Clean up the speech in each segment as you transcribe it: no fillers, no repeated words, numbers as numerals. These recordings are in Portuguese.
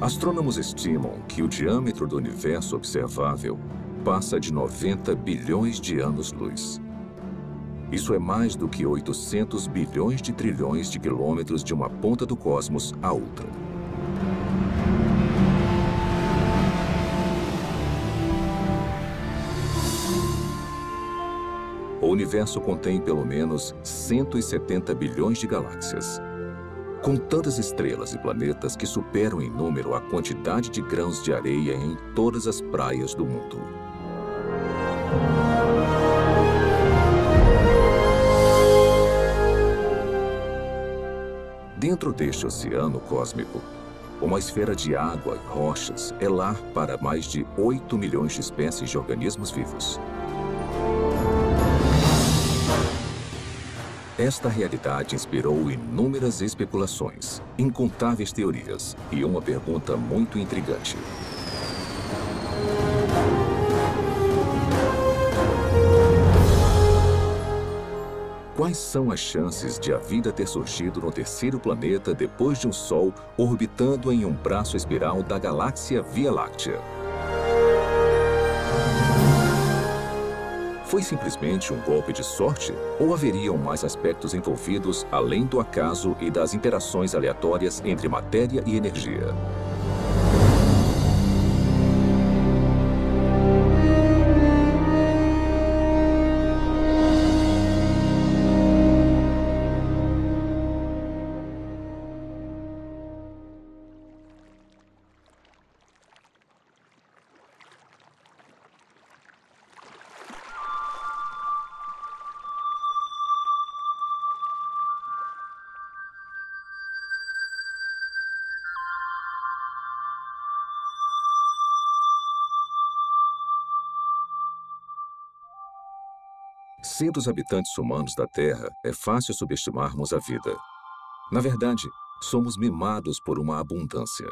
Astrônomos estimam que o diâmetro do universo observável passa de 90 bilhões de anos-luz. Isso é mais do que 800 bilhões de trilhões de quilômetros de uma ponta do cosmos à outra. O universo contém pelo menos 170 bilhões de galáxias. Com tantas estrelas e planetas que superam em número a quantidade de grãos de areia em todas as praias do mundo. Dentro deste oceano cósmico, uma esfera de água e rochas é lar para mais de 8 milhões de espécies de organismos vivos. Esta realidade inspirou inúmeras especulações, incontáveis teorias e uma pergunta muito intrigante. Quais são as chances de a vida ter surgido no terceiro planeta depois de um Sol orbitando em um braço espiral da galáxia Via Láctea? Foi simplesmente um golpe de sorte ou haveriam mais aspectos envolvidos além do acaso e das interações aleatórias entre matéria e energia? Sendo os habitantes humanos da Terra, é fácil subestimarmos a vida. Na verdade, somos mimados por uma abundância.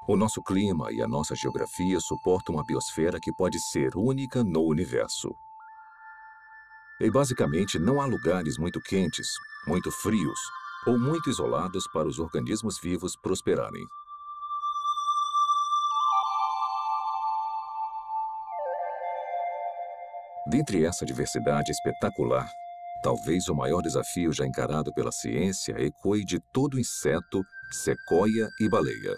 O nosso clima e a nossa geografia suportam uma biosfera que pode ser única no universo. E basicamente não há lugares muito quentes, muito frios ou muito isolados para os organismos vivos prosperarem. Dentre essa diversidade espetacular, talvez o maior desafio já encarado pela ciência ecoe de todo inseto, sequoia e baleia.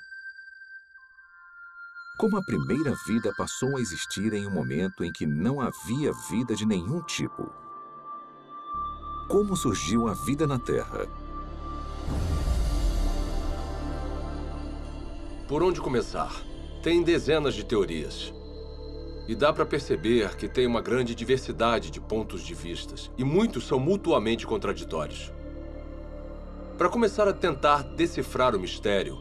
Como a primeira vida passou a existir em um momento em que não havia vida de nenhum tipo? Como surgiu a vida na Terra? Por onde começar? Tem dezenas de teorias. E dá para perceber que tem uma grande diversidade de pontos de vistas, e muitos são mutuamente contraditórios. Para começar a tentar decifrar o mistério,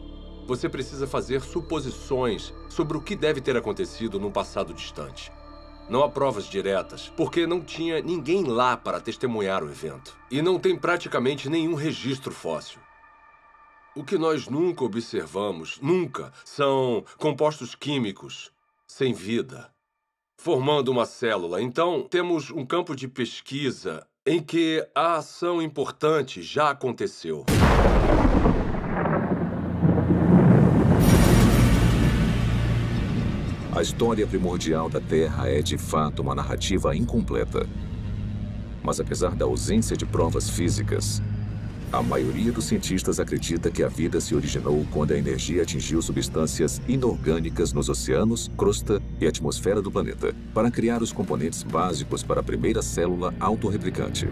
você precisa fazer suposições sobre o que deve ter acontecido num passado distante. Não há provas diretas, porque não tinha ninguém lá para testemunhar o evento. E não tem praticamente nenhum registro fóssil. O que nós nunca observamos, são compostos químicos sem vida, formando uma célula. Então, temos um campo de pesquisa em que a ação importante já aconteceu. A história primordial da Terra é, de fato, uma narrativa incompleta. Mas apesar da ausência de provas físicas, a maioria dos cientistas acredita que a vida se originou quando a energia atingiu substâncias inorgânicas nos oceanos, crosta e atmosfera do planeta, para criar os componentes básicos para a primeira célula autorreplicante.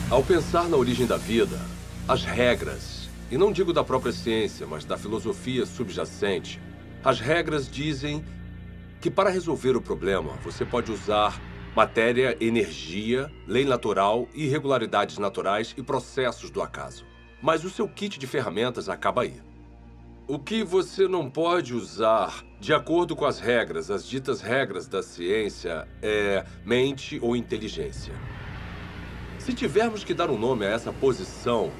Ao pensar na origem da vida, as regras, e não digo da própria ciência, mas da filosofia subjacente, as regras dizem que para resolver o problema, você pode usar matéria, energia, lei natural, irregularidades naturais e processos do acaso. Mas o seu kit de ferramentas acaba aí. O que você não pode usar, de acordo com as regras, as ditas regras da ciência, é mente ou inteligência. Se tivermos que dar um nome a essa posição,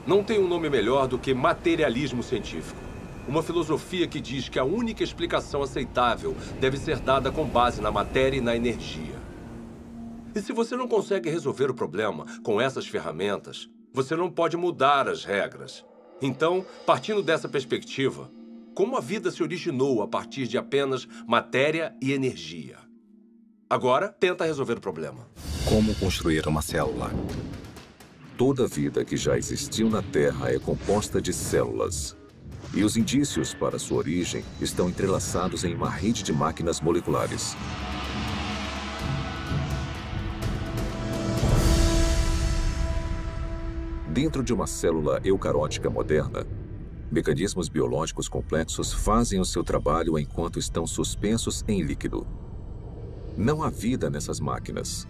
não tem um nome melhor do que materialismo científico. Uma filosofia que diz que a única explicação aceitável deve ser dada com base na matéria e na energia. E se você não consegue resolver o problema com essas ferramentas, você não pode mudar as regras. Então, partindo dessa perspectiva, como a vida se originou a partir de apenas matéria e energia? Agora, tenta resolver o problema. Como construir uma célula? Toda a vida que já existiu na Terra é composta de células. E os indícios para sua origem estão entrelaçados em uma rede de máquinas moleculares. Dentro de uma célula eucarótica moderna, mecanismos biológicos complexos fazem o seu trabalho enquanto estão suspensos em líquido. Não há vida nessas máquinas,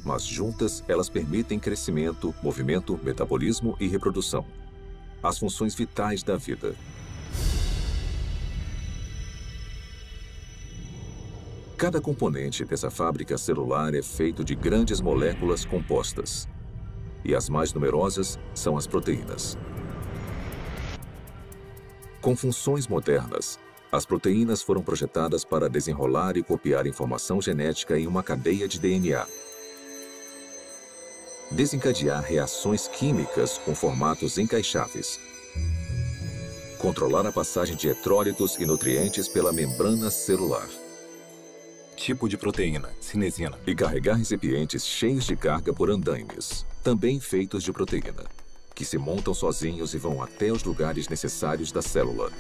mas juntas elas permitem crescimento, movimento, metabolismo e reprodução, as funções vitais da vida. Cada componente dessa fábrica celular é feito de grandes moléculas compostas. E as mais numerosas são as proteínas. Com funções modernas, as proteínas foram projetadas para desenrolar e copiar informação genética em uma cadeia de DNA. Desencadear reações químicas com formatos encaixáveis. Controlar a passagem de eletrólitos e nutrientes pela membrana celular. Tipo de proteína, cinesina. E carregar recipientes cheios de carga por andaimes, também feitos de proteína, que se montam sozinhos e vão até os lugares necessários da célula.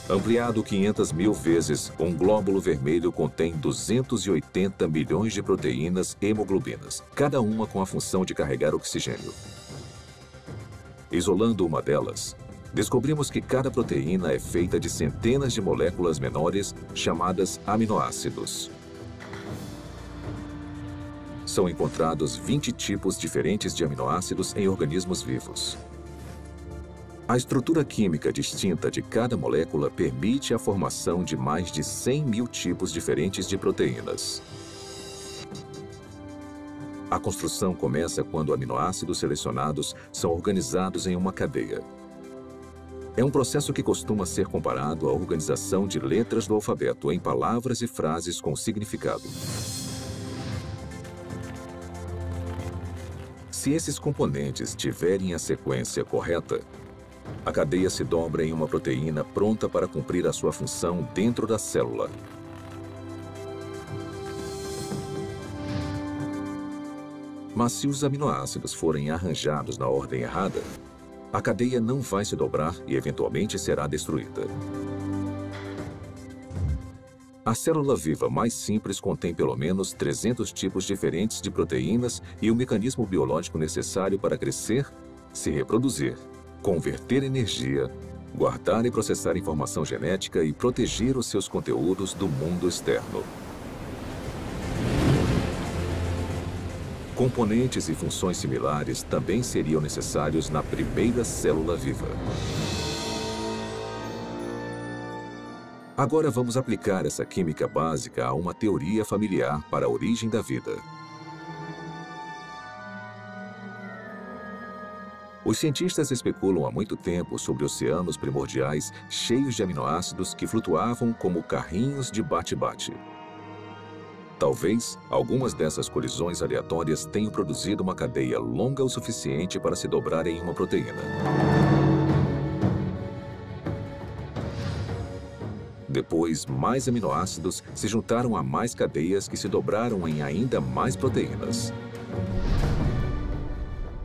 Ampliado 500.000 vezes, um glóbulo vermelho contém 280 milhões de proteínas hemoglobinas, cada uma com a função de carregar oxigênio. Isolando uma delas, descobrimos que cada proteína é feita de centenas de moléculas menores chamadas aminoácidos. São encontrados 20 tipos diferentes de aminoácidos em organismos vivos. A estrutura química distinta de cada molécula permite a formação de mais de 100.000 tipos diferentes de proteínas. A construção começa quando aminoácidos selecionados são organizados em uma cadeia. É um processo que costuma ser comparado à organização de letras do alfabeto em palavras e frases com significado. Se esses componentes tiverem a sequência correta, a cadeia se dobra em uma proteína pronta para cumprir a sua função dentro da célula. Mas se os aminoácidos forem arranjados na ordem errada, a cadeia não vai se dobrar e eventualmente será destruída. A célula viva mais simples contém pelo menos 300 tipos diferentes de proteínas e o mecanismo biológico necessário para crescer, se reproduzir, converter energia, guardar e processar informação genética e proteger os seus conteúdos do mundo externo. Componentes e funções similares também seriam necessários na primeira célula viva. Agora vamos aplicar essa química básica a uma teoria familiar para a origem da vida. Os cientistas especulam há muito tempo sobre oceanos primordiais cheios de aminoácidos que flutuavam como carrinhos de bate-bate. Talvez algumas dessas colisões aleatórias tenham produzido uma cadeia longa o suficiente para se dobrar em uma proteína. Depois, mais aminoácidos se juntaram a mais cadeias que se dobraram em ainda mais proteínas.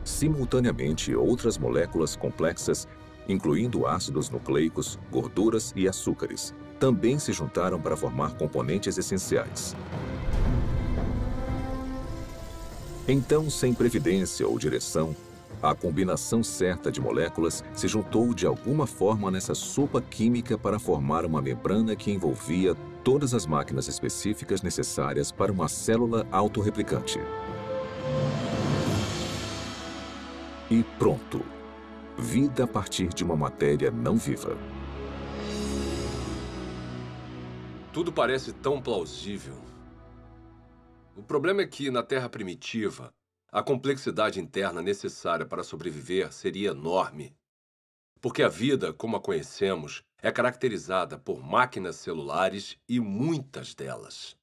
Simultaneamente, outras moléculas complexas, incluindo ácidos nucleicos, gorduras e açúcares, também se juntaram para formar componentes essenciais. Então, sem previdência ou direção, a combinação certa de moléculas se juntou de alguma forma nessa sopa química para formar uma membrana que envolvia todas as máquinas específicas necessárias para uma célula autorreplicante. E pronto! Vida a partir de uma matéria não viva. Tudo parece tão plausível. O problema é que, na Terra primitiva, a complexidade interna necessária para sobreviver seria enorme. Porque a vida, como a conhecemos, é caracterizada por máquinas celulares e muitas delas.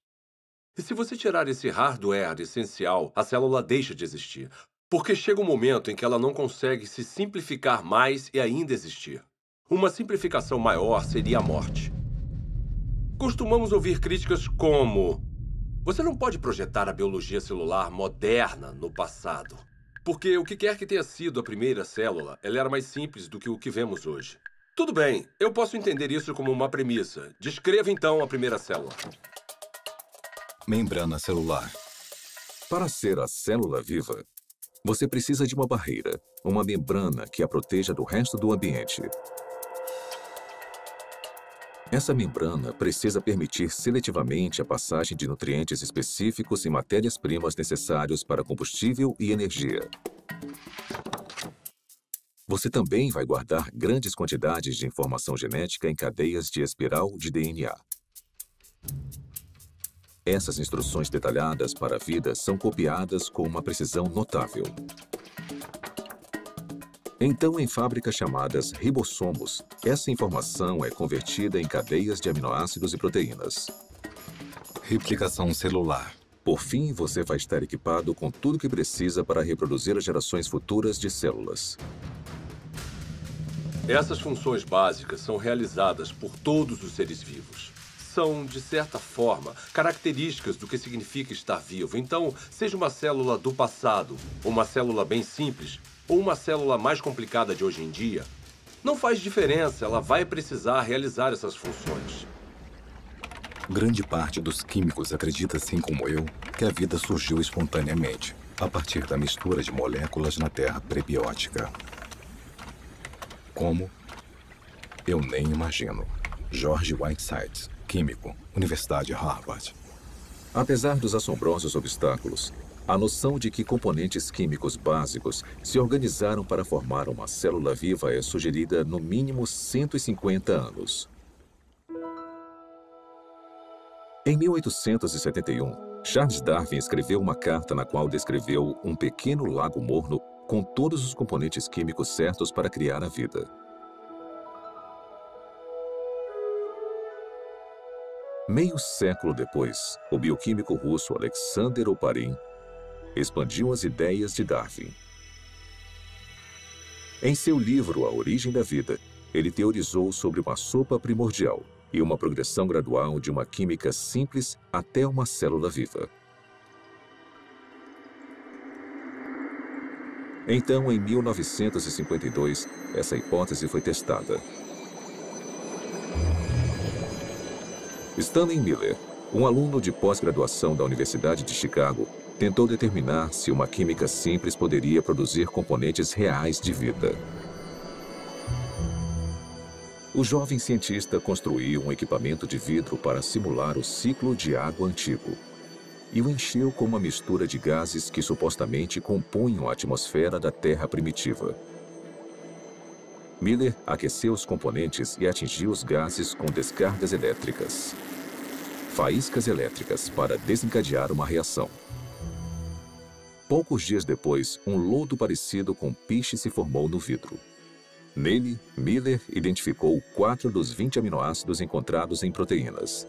E se você tirar esse hardware essencial, a célula deixa de existir, porque chega um momento em que ela não consegue se simplificar mais e ainda existir. Uma simplificação maior seria a morte. Costumamos ouvir críticas como: você não pode projetar a biologia celular moderna no passado, porque o que quer que tenha sido a primeira célula, ela era mais simples do que o que vemos hoje. Tudo bem, eu posso entender isso como uma premissa. Descreva então a primeira célula. Membrana celular. Para ser a célula viva, você precisa de uma barreira, uma membrana que a proteja do resto do ambiente. Essa membrana precisa permitir seletivamente a passagem de nutrientes específicos e matérias-primas necessários para combustível e energia. Você também vai guardar grandes quantidades de informação genética em cadeias de espiral de DNA. Essas instruções detalhadas para a vida são copiadas com uma precisão notável. Então, em fábricas chamadas ribossomos, essa informação é convertida em cadeias de aminoácidos e proteínas. Replicação celular. Por fim, você vai estar equipado com tudo o que precisa para reproduzir as gerações futuras de células. Essas funções básicas são realizadas por todos os seres vivos. São, de certa forma, características do que significa estar vivo. Então, seja uma célula do passado, uma célula bem simples, ou uma célula mais complicada de hoje em dia, não faz diferença, ela vai precisar realizar essas funções. Grande parte dos químicos acredita, assim como eu, que a vida surgiu espontaneamente, a partir da mistura de moléculas na terra prebiótica. Como? Eu nem imagino. George Whiteside, químico, Universidade Harvard. Apesar dos assombrosos obstáculos, a noção de que componentes químicos básicos se organizaram para formar uma célula viva é sugerida no mínimo 150 anos. Em 1871, Charles Darwin escreveu uma carta na qual descreveu um pequeno lago morno com todos os componentes químicos certos para criar a vida. Meio século depois, o bioquímico russo Alexander Oparin expandiu as ideias de Darwin. Em seu livro A Origem da Vida, ele teorizou sobre uma sopa primordial e uma progressão gradual de uma química simples até uma célula viva. Então, em 1952, essa hipótese foi testada. Stanley Miller, um aluno de pós-graduação da Universidade de Chicago, tentou determinar se uma química simples poderia produzir componentes reais de vida. O jovem cientista construiu um equipamento de vidro para simular o ciclo de água antigo e o encheu com uma mistura de gases que supostamente compunham a atmosfera da Terra primitiva. Miller aqueceu os componentes e atingiu os gases com descargas elétricas. Faíscas elétricas para desencadear uma reação. Poucos dias depois, um lodo parecido com piche se formou no vidro. Nele, Miller identificou 4 dos 20 aminoácidos encontrados em proteínas.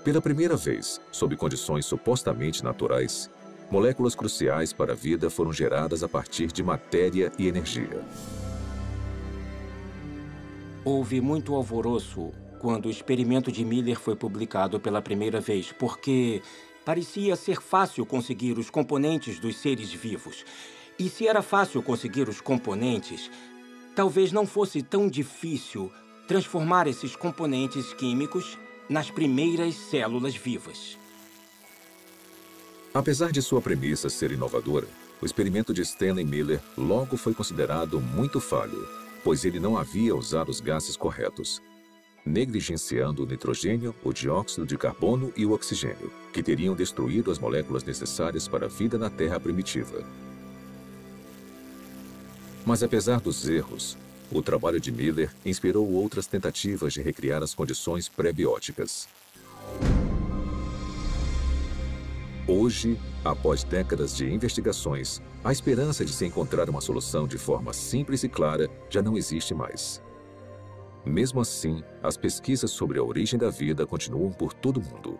Pela primeira vez, sob condições supostamente naturais, moléculas cruciais para a vida foram geradas a partir de matéria e energia. Houve muito alvoroço quando o experimento de Miller foi publicado pela primeira vez, porque parecia ser fácil conseguir os componentes dos seres vivos. E se era fácil conseguir os componentes, talvez não fosse tão difícil transformar esses componentes químicos nas primeiras células vivas. Apesar de sua premissa ser inovadora, o experimento de Stanley Miller logo foi considerado muito falho, pois ele não havia usado os gases corretos, negligenciando o nitrogênio, o dióxido de carbono e o oxigênio, que teriam destruído as moléculas necessárias para a vida na Terra primitiva. Mas apesar dos erros, o trabalho de Miller inspirou outras tentativas de recriar as condições pré-bióticas. Hoje, após décadas de investigações, A esperança de se encontrar uma solução de forma simples e clara já não existe mais. Mesmo assim, as pesquisas sobre a origem da vida continuam por todo o mundo.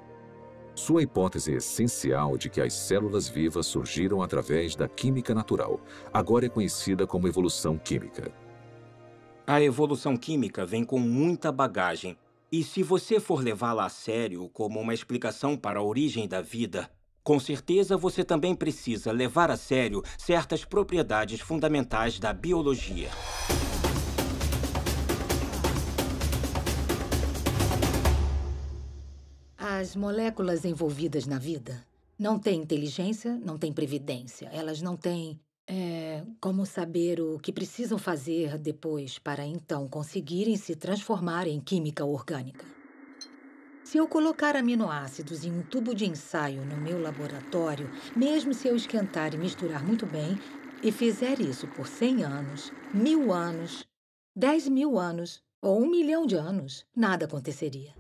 Sua hipótese essencial de que as células vivas surgiram através da química natural agora é conhecida como evolução química. A evolução química vem com muita bagagem. E se você for levá-la a sério como uma explicação para a origem da vida, com certeza você também precisa levar a sério certas propriedades fundamentais da biologia. As moléculas envolvidas na vida não têm inteligência, não têm previdência. Elas não têm como saber o que precisam fazer depois para então conseguirem se transformar em química orgânica. Se eu colocar aminoácidos em um tubo de ensaio no meu laboratório, mesmo se eu esquentar e misturar muito bem, e fizer isso por 100 anos, 1000 anos, 10.000 anos ou 1 milhão de anos, nada aconteceria.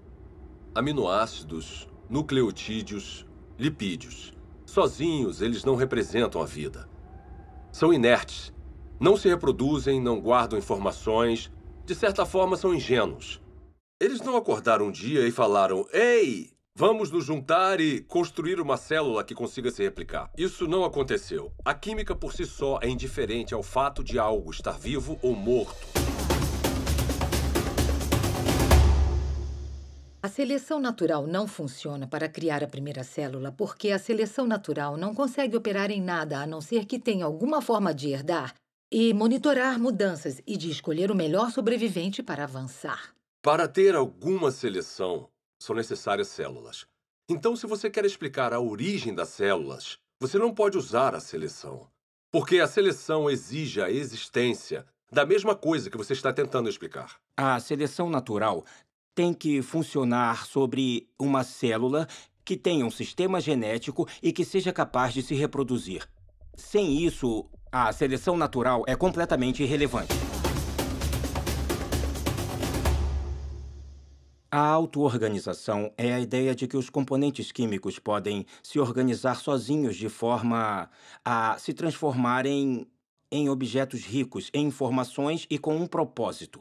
Aminoácidos, nucleotídeos, lipídios. Sozinhos, eles não representam a vida. São inertes. Não se reproduzem, não guardam informações. De certa forma, são ingênuos. Eles não acordaram um dia e falaram: "Ei, vamos nos juntar e construir uma célula que consiga se replicar." Isso não aconteceu. A química por si só é indiferente ao fato de algo estar vivo ou morto. A seleção natural não funciona para criar a primeira célula porque a seleção natural não consegue operar em nada a não ser que tenha alguma forma de herdar e monitorar mudanças e de escolher o melhor sobrevivente para avançar. Para ter alguma seleção, são necessárias células. Então, se você quer explicar a origem das células, você não pode usar a seleção. Porque a seleção exige a existência da mesma coisa que você está tentando explicar. A seleção natural tem que funcionar sobre uma célula que tenha um sistema genético e que seja capaz de se reproduzir. Sem isso, a seleção natural é completamente irrelevante. A auto-organização é a ideia de que os componentes químicos podem se organizar sozinhos de forma a se transformarem em objetos ricos em informações e com um propósito.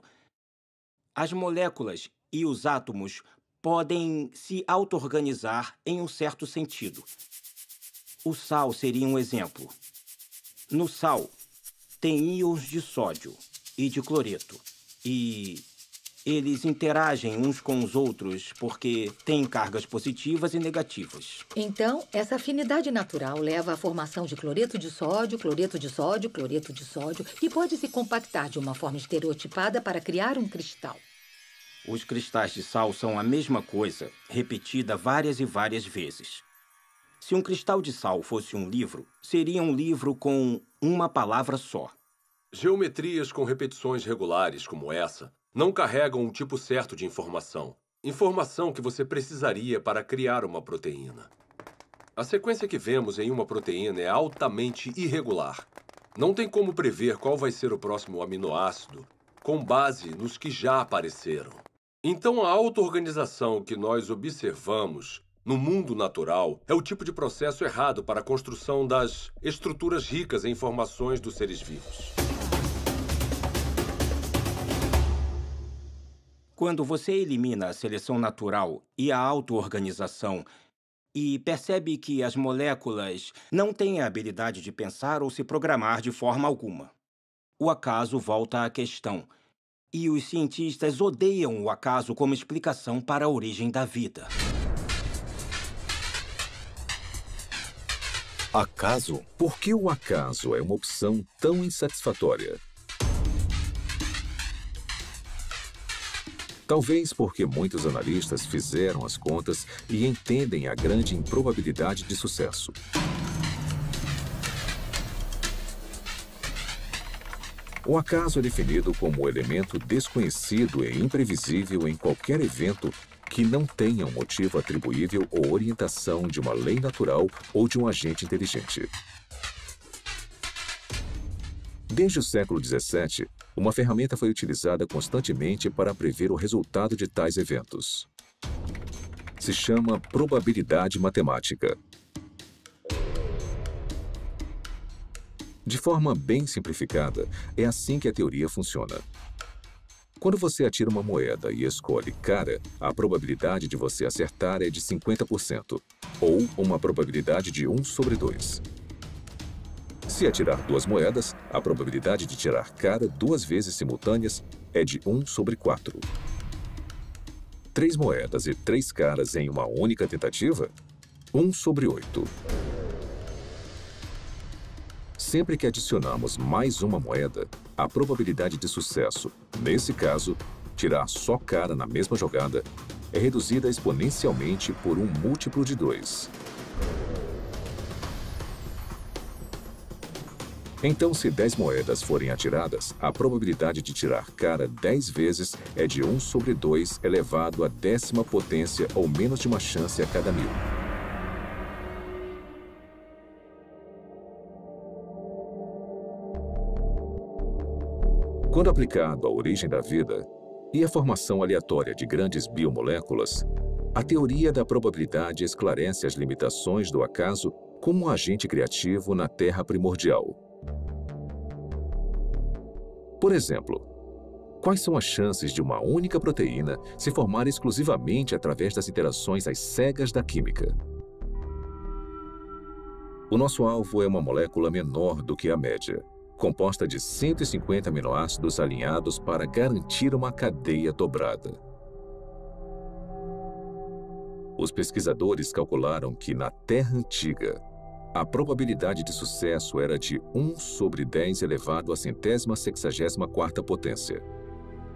As moléculas e os átomos podem se auto-organizar em um certo sentido. O sal seria um exemplo. No sal, tem íons de sódio e de cloreto, e eles interagem uns com os outros porque têm cargas positivas e negativas. Então, essa afinidade natural leva à formação de cloreto de sódio, cloreto de sódio, cloreto de sódio, que pode se compactar de uma forma estereotipada para criar um cristal. Os cristais de sal são a mesma coisa, repetida várias e várias vezes. Se um cristal de sal fosse um livro, seria um livro com uma palavra só. Geometrias com repetições regulares como essa não carregam um tipo certo de informação. Informação que você precisaria para criar uma proteína. A sequência que vemos em uma proteína é altamente irregular. Não tem como prever qual vai ser o próximo aminoácido com base nos que já apareceram. Então, a auto-organização que nós observamos no mundo natural é o tipo de processo errado para a construção das estruturas ricas em informações dos seres vivos. Quando você elimina a seleção natural e a auto-organização e percebe que as moléculas não têm a habilidade de pensar ou se programar de forma alguma, o acaso volta à questão. E os cientistas odeiam o acaso como explicação para a origem da vida. Acaso? Por que o acaso é uma opção tão insatisfatória? Talvez porque muitos analistas fizeram as contas e entendem a grande improbabilidade de sucesso. O acaso é definido como o elemento desconhecido e imprevisível em qualquer evento que não tenha um motivo atribuível ou orientação de uma lei natural ou de um agente inteligente. Desde o século XVII, uma ferramenta foi utilizada constantemente para prever o resultado de tais eventos. Se chama probabilidade matemática. De forma bem simplificada, é assim que a teoria funciona. Quando você atira uma moeda e escolhe cara, a probabilidade de você acertar é de 50%, ou uma probabilidade de 1 sobre 2. Se atirar 2 moedas, a probabilidade de tirar cara 2 vezes simultâneas é de 1 sobre 4. 3 moedas e 3 caras em uma única tentativa? 1 sobre 8. Sempre que adicionamos mais uma moeda, a probabilidade de sucesso, nesse caso, tirar só cara na mesma jogada, é reduzida exponencialmente por um múltiplo de 2. Então, se 10 moedas forem atiradas, a probabilidade de tirar cara 10 vezes é de 1 sobre 2 elevado à 10ª potência ou menos de uma chance a cada 1000. Quando aplicado à origem da vida e à formação aleatória de grandes biomoléculas, a teoria da probabilidade esclarece as limitações do acaso como um agente criativo na Terra primordial. Por exemplo, quais são as chances de uma única proteína se formar exclusivamente através das interações às cegas da química? O nosso alvo é uma molécula menor do que a média, composta de 150 aminoácidos alinhados para garantir uma cadeia dobrada. Os pesquisadores calcularam que, na Terra antiga, a probabilidade de sucesso era de 1 sobre 10 elevado à 164ª potência.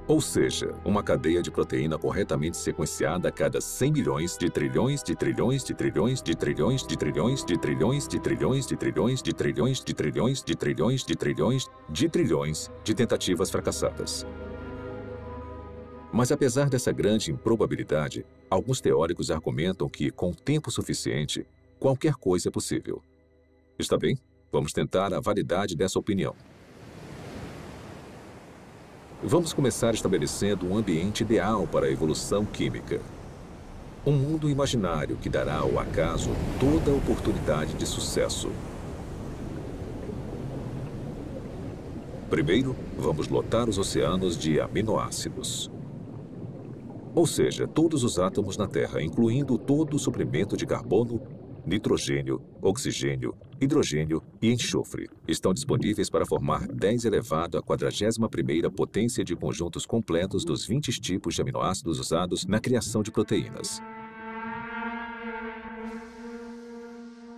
Ou seja, uma cadeia de proteína corretamente sequenciada a cada 100 milhões de trilhões de trilhões de trilhões de trilhões de trilhões de trilhões de trilhões de trilhões de trilhões de trilhões de trilhões de trilhões de trilhões de tentativas fracassadas. Mas apesar dessa grande improbabilidade, alguns teóricos argumentam que, com tempo suficiente, qualquer coisa é possível. Está bem? Vamos tentar a validade dessa opinião. Vamos começar estabelecendo um ambiente ideal para a evolução química. Um mundo imaginário que dará ao acaso toda a oportunidade de sucesso. Primeiro, vamos lotar os oceanos de aminoácidos. Ou seja, todos os átomos na Terra, incluindo todo o suprimento de carbono, nitrogênio, oxigênio, hidrogênio e enxofre, estão disponíveis para formar 10 elevado à 41ª potência de conjuntos completos dos 20 tipos de aminoácidos usados na criação de proteínas.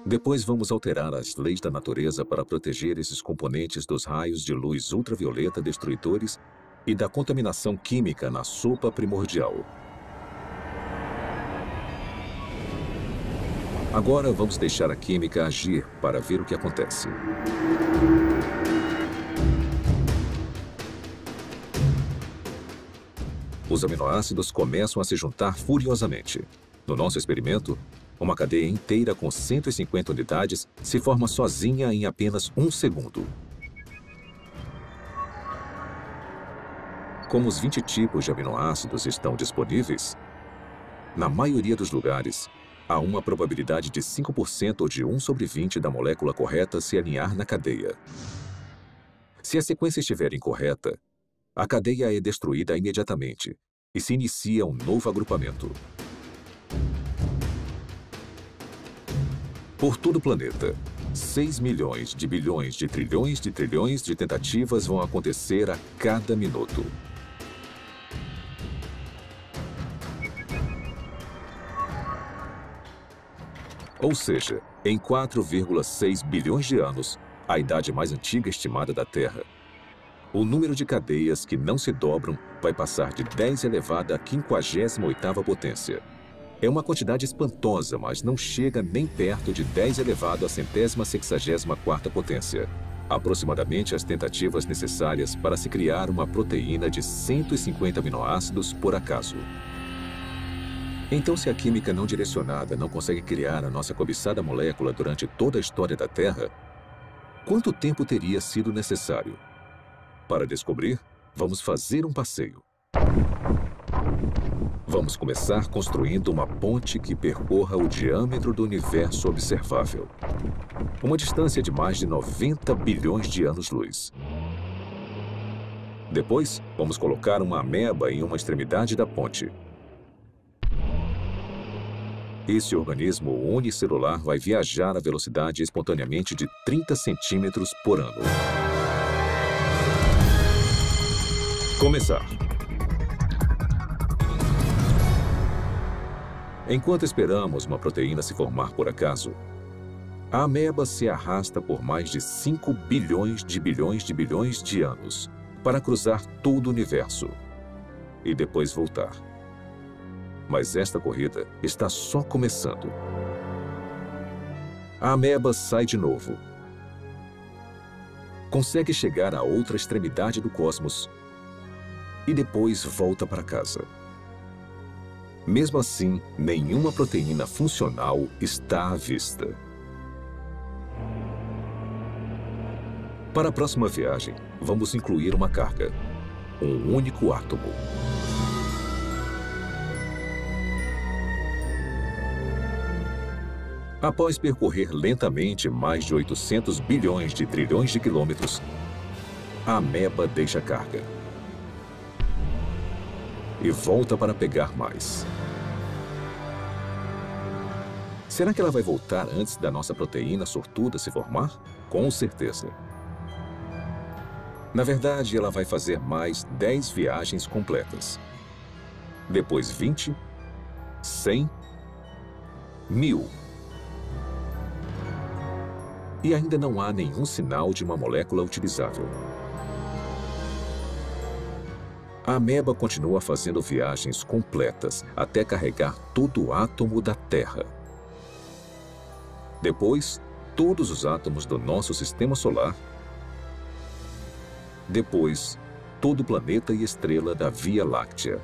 Depois vamos alterar as leis da natureza para proteger esses componentes dos raios de luz ultravioleta destruidores e da contaminação química na sopa primordial. Agora vamos deixar a química agir para ver o que acontece. Os aminoácidos começam a se juntar furiosamente. No nosso experimento, uma cadeia inteira com 150 unidades se forma sozinha em apenas 1 segundo. Como os 20 tipos de aminoácidos estão disponíveis, na maioria dos lugares, há uma probabilidade de 5% ou de 1 sobre 20 da molécula correta se alinhar na cadeia. Se a sequência estiver incorreta, a cadeia é destruída imediatamente e se inicia um novo agrupamento. Por todo o planeta, 6 milhões de bilhões de trilhões de tentativas vão acontecer a cada minuto. Ou seja, em 4,6 bilhões de anos, a idade mais antiga estimada da Terra, o número de cadeias que não se dobram vai passar de 10 elevado à 58ª potência. É uma quantidade espantosa, mas não chega nem perto de 10 elevado à 164ª potência. Aproximadamente as tentativas necessárias para se criar uma proteína de 150 aminoácidos por acaso. Então, se a química não direcionada não consegue criar a nossa cobiçada molécula durante toda a história da Terra, quanto tempo teria sido necessário? Para descobrir, vamos fazer um passeio. Vamos começar construindo uma ponte que percorra o diâmetro do universo observável. Uma distância de mais de 90 bilhões de anos-luz. Depois, vamos colocar uma ameba em uma extremidade da ponte. Esse organismo unicelular vai viajar a velocidade espontaneamente de 30 centímetros por ano. Começar. Enquanto esperamos uma proteína se formar por acaso, a ameba se arrasta por mais de 5 bilhões de anos para cruzar todo o universo e depois voltar. Mas esta corrida está só começando. A ameba sai de novo. Consegue chegar à outra extremidade do cosmos e depois volta para casa. Mesmo assim, nenhuma proteína funcional está à vista. Para a próxima viagem, vamos incluir uma carga, um único átomo. Após percorrer lentamente mais de 800 bilhões de trilhões de quilômetros, a ameba deixa a carga e volta para pegar mais. Será que ela vai voltar antes da nossa proteína sortuda se formar? Com certeza. Na verdade, ela vai fazer mais 10 viagens completas. Depois 20, 100, 1000. E ainda não há nenhum sinal de uma molécula utilizável. A ameba continua fazendo viagens completas até carregar todo o átomo da Terra. Depois, todos os átomos do nosso sistema solar. Depois, todo o planeta e estrela da Via Láctea.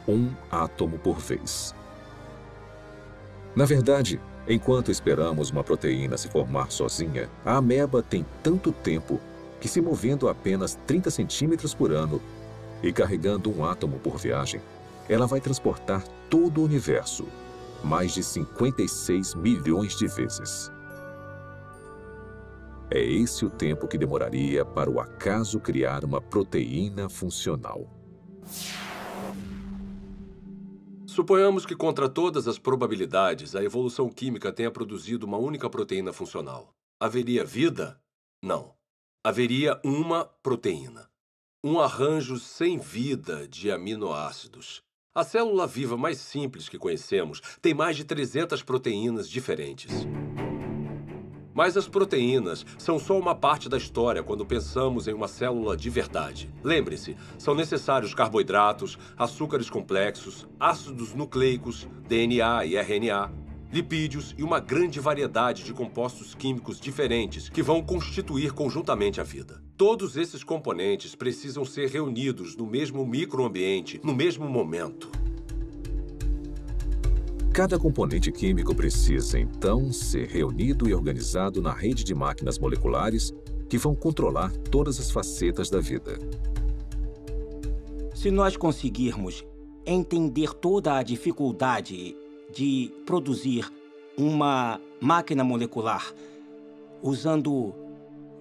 Um átomo por vez. Na verdade, enquanto esperamos uma proteína se formar sozinha, a ameba tem tanto tempo que, se movendo a apenas 30 centímetros por ano e carregando um átomo por viagem, ela vai transportar todo o universo, mais de 56 milhões de vezes. É esse o tempo que demoraria para o acaso criar uma proteína funcional. Suponhamos que, contra todas as probabilidades, a evolução química tenha produzido uma única proteína funcional. Haveria vida? Não. Haveria uma proteína. Um arranjo sem vida de aminoácidos. A célula viva mais simples que conhecemos tem mais de 300 proteínas diferentes. Mas as proteínas são só uma parte da história quando pensamos em uma célula de verdade. Lembre-se, são necessários carboidratos, açúcares complexos, ácidos nucleicos, DNA e RNA, lipídios e uma grande variedade de compostos químicos diferentes que vão constituir conjuntamente a vida. Todos esses componentes precisam ser reunidos no mesmo microambiente, no mesmo momento. Cada componente químico precisa, então, ser reunido e organizado na rede de máquinas moleculares que vão controlar todas as facetas da vida. Se nós conseguirmos entender toda a dificuldade de produzir uma máquina molecular usando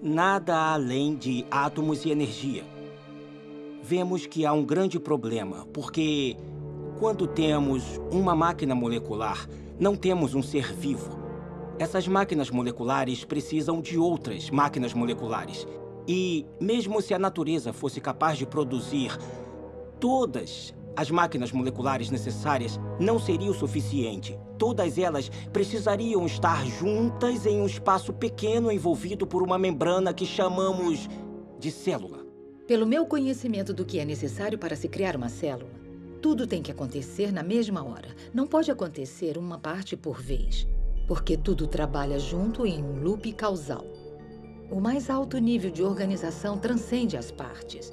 nada além de átomos e energia, vemos que há um grande problema, porque quando temos uma máquina molecular, não temos um ser vivo. Essas máquinas moleculares precisam de outras máquinas moleculares. E mesmo se a natureza fosse capaz de produzir todas as máquinas moleculares necessárias, não seria o suficiente. Todas elas precisariam estar juntas em um espaço pequeno envolvido por uma membrana que chamamos de célula. Pelo meu conhecimento do que é necessário para se criar uma célula, tudo tem que acontecer na mesma hora. Não pode acontecer uma parte por vez, porque tudo trabalha junto em um loop causal. O mais alto nível de organização transcende as partes.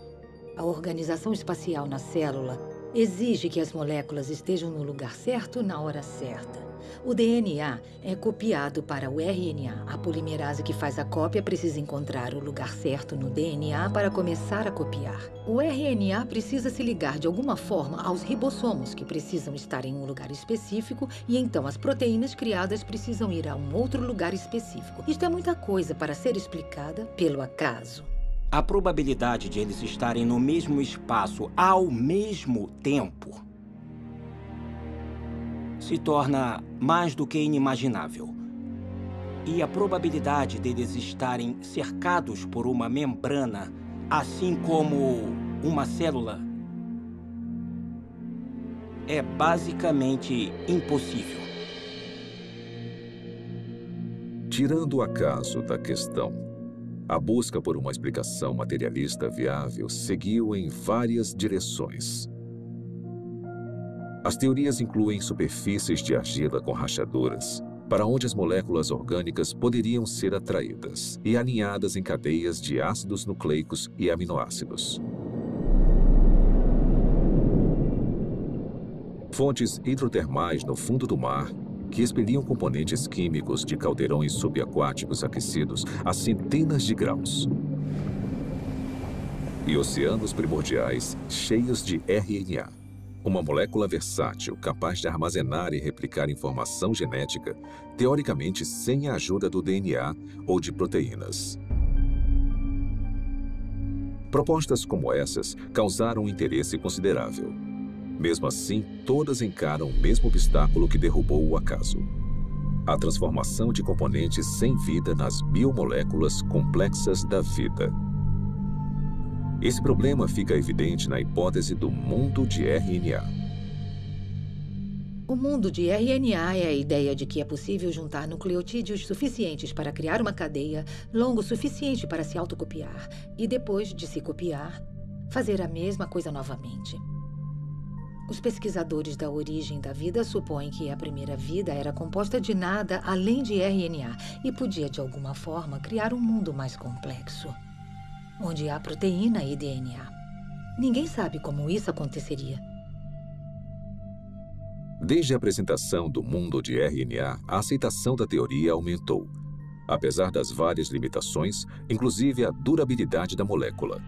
A organização espacial na célula Exige que as moléculas estejam no lugar certo, na hora certa. O DNA é copiado para o RNA. A polimerase que faz a cópia precisa encontrar o lugar certo no DNA para começar a copiar. O RNA precisa se ligar de alguma forma aos ribossomos, que precisam estar em um lugar específico, e então as proteínas criadas precisam ir a um outro lugar específico. Isto é muita coisa para ser explicada pelo acaso. A probabilidade de eles estarem no mesmo espaço ao mesmo tempo se torna mais do que inimaginável. E a probabilidade deles estarem cercados por uma membrana, assim como uma célula, é basicamente impossível. Tirando o acaso da questão, a busca por uma explicação materialista viável seguiu em várias direções. As teorias incluem superfícies de argila com rachaduras, para onde as moléculas orgânicas poderiam ser atraídas e alinhadas em cadeias de ácidos nucleicos e aminoácidos. Fontes hidrotermais no fundo do mar, que expeliam componentes químicos de caldeirões subaquáticos aquecidos a centenas de graus. E oceanos primordiais cheios de RNA. Uma molécula versátil, capaz de armazenar e replicar informação genética, teoricamente sem a ajuda do DNA ou de proteínas. Propostas como essas causaram um interesse considerável. Mesmo assim, todas encaram o mesmo obstáculo que derrubou o acaso: a transformação de componentes sem vida nas biomoléculas complexas da vida. Esse problema fica evidente na hipótese do mundo de RNA. O mundo de RNA é a ideia de que é possível juntar nucleotídeos suficientes para criar uma cadeia longo o suficiente para se autocopiar e, depois de se copiar, fazer a mesma coisa novamente. Os pesquisadores da origem da vida supõem que a primeira vida era composta de nada além de RNA e podia, de alguma forma, criar um mundo mais complexo, onde há proteína e DNA. Ninguém sabe como isso aconteceria. Desde a apresentação do mundo de RNA, a aceitação da teoria aumentou, apesar das várias limitações, inclusive a durabilidade da molécula.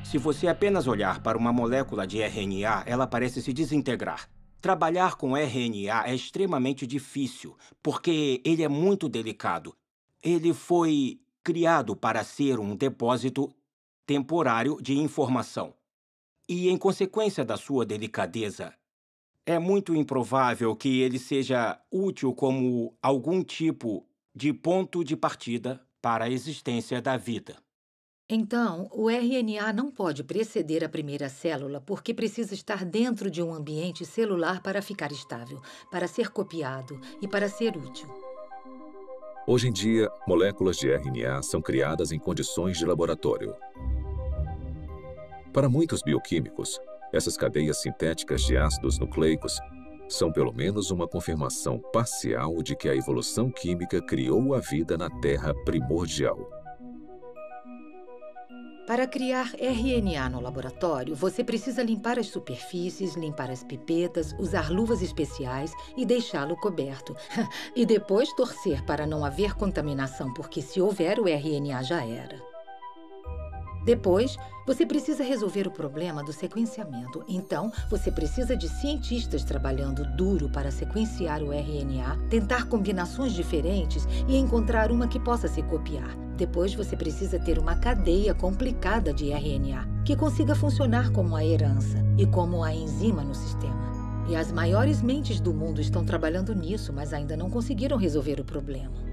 Se você apenas olhar para uma molécula de RNA, ela parece se desintegrar. Trabalhar com RNA é extremamente difícil, porque ele é muito delicado. Ele foi criado para ser um depósito temporário de informação. E, em consequência da sua delicadeza, é muito improvável que ele seja útil como algum tipo de ponto de partida para a existência da vida. Então, o RNA não pode preceder a primeira célula porque precisa estar dentro de um ambiente celular para ficar estável, para ser copiado e para ser útil. Hoje em dia, moléculas de RNA são criadas em condições de laboratório. Para muitos bioquímicos, essas cadeias sintéticas de ácidos nucleicos são pelo menos uma confirmação parcial de que a evolução química criou a vida na Terra primordial. Para criar RNA no laboratório, você precisa limpar as superfícies, limpar as pipetas, usar luvas especiais e deixá-lo coberto. E depois torcer para não haver contaminação, porque se houver, o RNA já era. Depois, você precisa resolver o problema do sequenciamento. Então, você precisa de cientistas trabalhando duro para sequenciar o RNA, tentar combinações diferentes e encontrar uma que possa se copiar. Depois, você precisa ter uma cadeia complicada de RNA, que consiga funcionar como a herança e como a enzima no sistema. E as maiores mentes do mundo estão trabalhando nisso, mas ainda não conseguiram resolver o problema.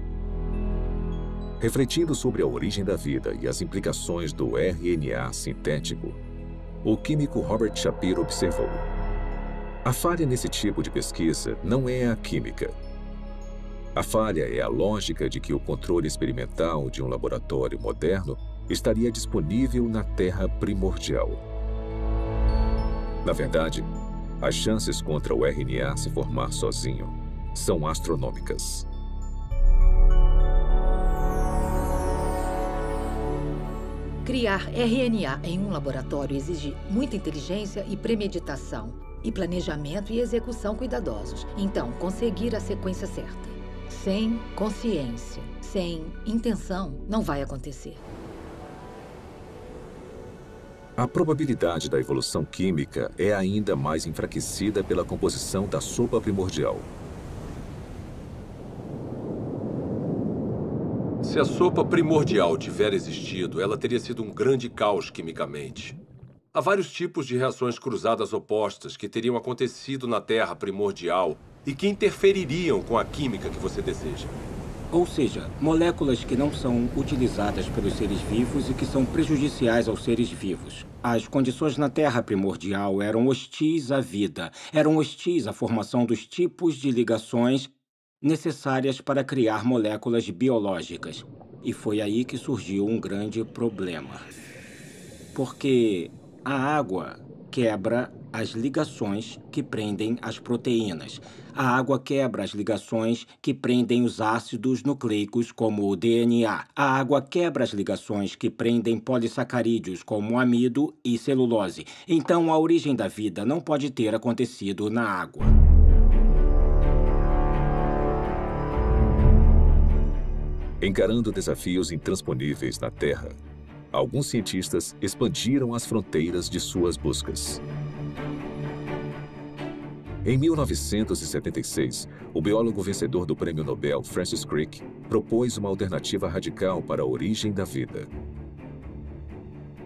Refletindo sobre a origem da vida e as implicações do RNA sintético, o químico Robert Shapiro observou: a falha nesse tipo de pesquisa não é a química. A falha é a lógica de que o controle experimental de um laboratório moderno estaria disponível na Terra primordial. Na verdade, as chances contra o RNA se formar sozinho são astronômicas. Criar RNA em um laboratório exige muita inteligência e premeditação, e planejamento e execução cuidadosos. Então, conseguir a sequência certa. Sem consciência, sem intenção, não vai acontecer. A probabilidade da evolução química é ainda mais enfraquecida pela composição da sopa primordial. Se a sopa primordial tiver existido, ela teria sido um grande caos quimicamente. Há vários tipos de reações cruzadas opostas que teriam acontecido na Terra primordial e que interfeririam com a química que você deseja. Ou seja, moléculas que não são utilizadas pelos seres vivos e que são prejudiciais aos seres vivos. As condições na Terra primordial eram hostis à vida, eram hostis à formação dos tipos de ligações necessárias para criar moléculas biológicas. E foi aí que surgiu um grande problema. Porque a água quebra as ligações que prendem as proteínas. A água quebra as ligações que prendem os ácidos nucleicos, como o DNA. A água quebra as ligações que prendem polissacarídeos, como o amido e celulose. Então, a origem da vida não pode ter acontecido na água. Encarando desafios intransponíveis na Terra, alguns cientistas expandiram as fronteiras de suas buscas. Em 1976, o biólogo vencedor do Prêmio Nobel, Francis Crick, propôs uma alternativa radical para a origem da vida.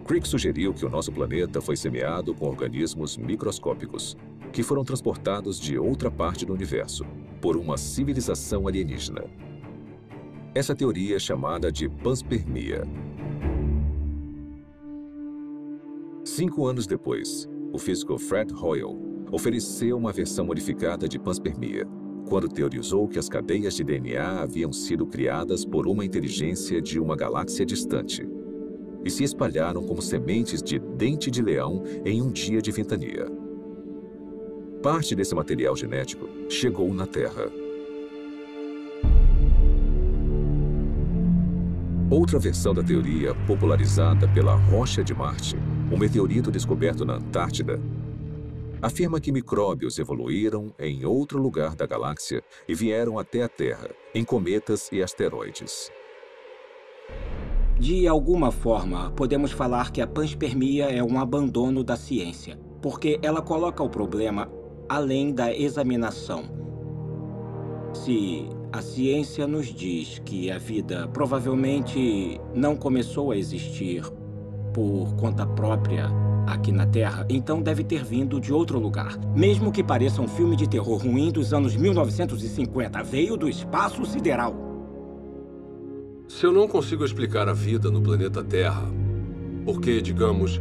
Crick sugeriu que o nosso planeta foi semeado com organismos microscópicos, que foram transportados de outra parte do universo, por uma civilização alienígena. Essa teoria é chamada de panspermia. 5 anos depois, o físico Fred Hoyle ofereceu uma versão modificada de panspermia, quando teorizou que as cadeias de DNA haviam sido criadas por uma inteligência de uma galáxia distante e se espalharam como sementes de dente de leão em um dia de ventania. Parte desse material genético chegou na Terra. Outra versão da teoria, popularizada pela Rocha de Marte, um meteorito descoberto na Antártida, afirma que micróbios evoluíram em outro lugar da galáxia e vieram até a Terra, em cometas e asteroides. De alguma forma, podemos falar que a panspermia é um abandono da ciência, porque ela coloca o problema além da examinação. Se a ciência nos diz que a vida provavelmente não começou a existir por conta própria aqui na Terra, então deve ter vindo de outro lugar. Mesmo que pareça um filme de terror ruim dos anos 1950, veio do espaço sideral. Se eu não consigo explicar a vida no planeta Terra, porque, digamos,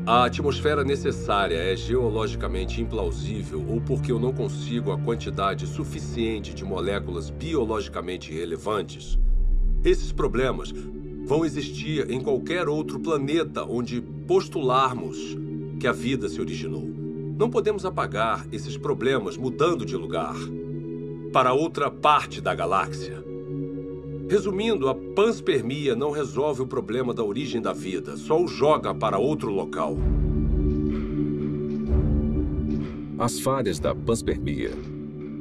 a atmosfera necessária é geologicamente implausível ou porque eu não consigo a quantidade suficiente de moléculas biologicamente relevantes, esses problemas vão existir em qualquer outro planeta onde postularmos que a vida se originou. Não podemos apagar esses problemas mudando de lugar para outra parte da galáxia. Resumindo, a panspermia não resolve o problema da origem da vida, só o joga para outro local. As falhas da panspermia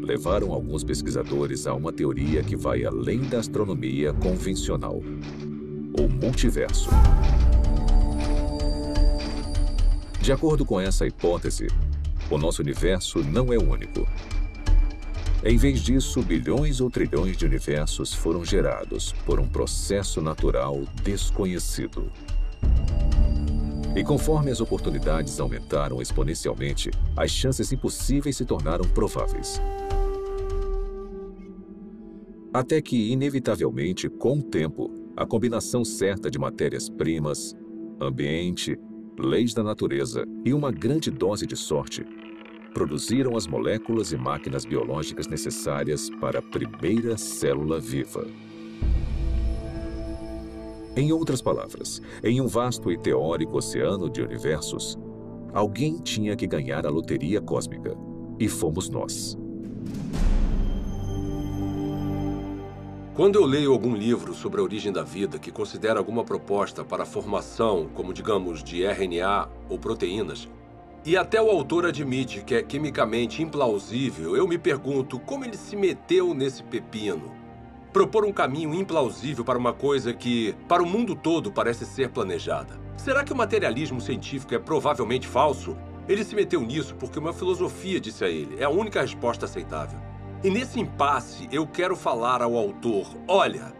levaram alguns pesquisadores a uma teoria que vai além da astronomia convencional: o multiverso. De acordo com essa hipótese, o nosso universo não é único. Em vez disso, bilhões ou trilhões de universos foram gerados por um processo natural desconhecido. E conforme as oportunidades aumentaram exponencialmente, as chances impossíveis se tornaram prováveis. Até que, inevitavelmente, com o tempo, a combinação certa de matérias-primas, ambiente, leis da natureza e uma grande dose de sorte produziram as moléculas e máquinas biológicas necessárias para a primeira célula viva. Em outras palavras, em um vasto e teórico oceano de universos, alguém tinha que ganhar a loteria cósmica, e fomos nós. Quando eu leio algum livro sobre a origem da vida que considera alguma proposta para a formação, como digamos, de RNA ou proteínas, e até o autor admite que é quimicamente implausível, eu me pergunto como ele se meteu nesse pepino. Propor um caminho implausível para uma coisa que, para o mundo todo, parece ser planejada. Será que o materialismo científico é provavelmente falso? Ele se meteu nisso porque uma filosofia disse a ele. É a única resposta aceitável. E nesse impasse, eu quero falar ao autor, olha,